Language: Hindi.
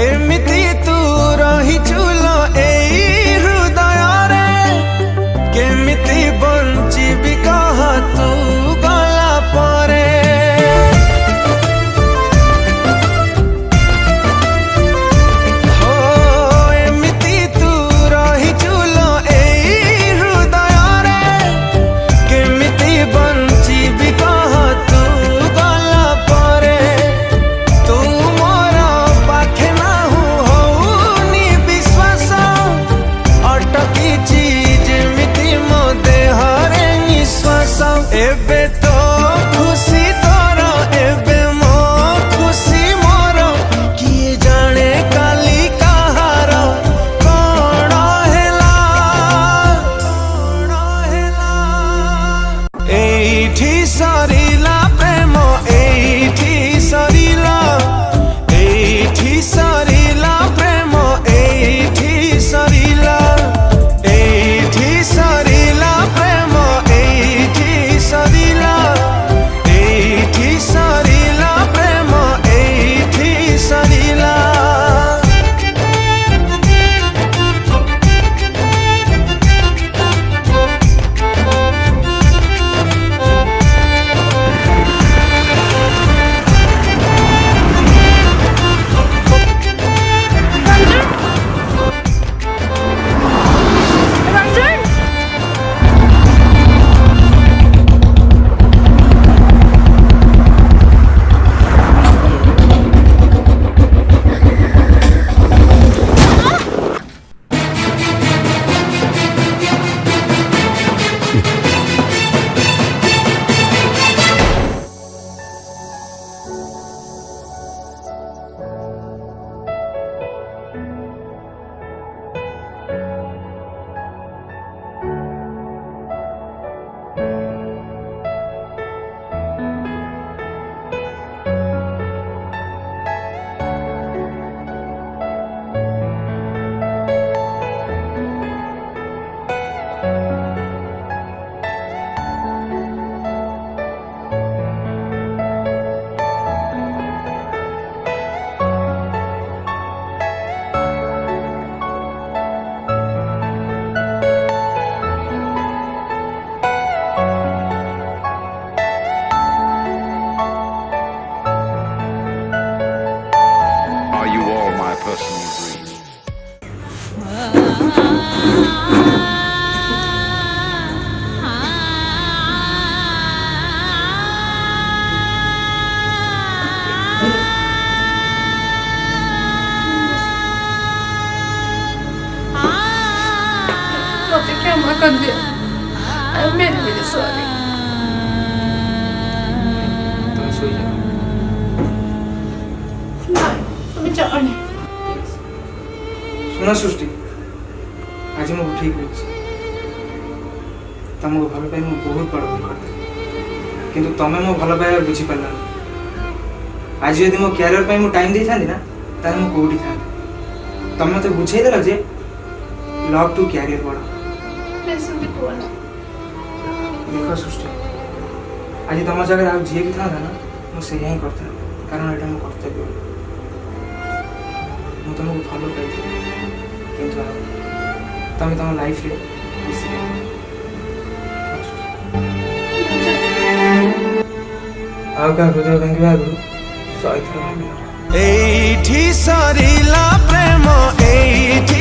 एमिति तू रहिचुलो एई हृदय केमिति बंचिबी कह तू गला परे हो एमिति तू रहिचुलो एई हृदय केमिति बंचिबी कह तू गला परे तू मोर पाखे ना होउनी विश्वास अटकी जेमिति मो देहरे निश्वास एबे तो खुशी तोर एबे मो खुशी मोर किए जाने काली कहार कौन हेला एठी सरिला प्रेम एठी सरिला प्रेम एठी सरिला प्रेम एठी सरिला प्रेम एठी सरिला Are you all my personal dreams? मुझे क्षमा कर दिया I am very very sorry तुम सो जाओ तुम्हें जाने सुना सृष्टि आज मुझे ठीक लगे तुमको भल पाई मुझे बहुत बड़ भूल करते किंतु तुम्हें मो भल पाइबा बुझीपार आज यदि मो क्यारियर पर टाइम दे था ना तार मुझे कौटी था तुम मत बुझेदेल जे लव टू क्यारियर पढ़ देख सृष्टि आज तुम जगह आज जी भी था ना मुझे ही करता कारण यहाँ मो कर्तव्य मुझे तुमको भल पाई किंतु तुम तुम लाइफ रे खुशी आउ का हृदय भांगा आगु 100 थर एठी सरिला प्रेम एठी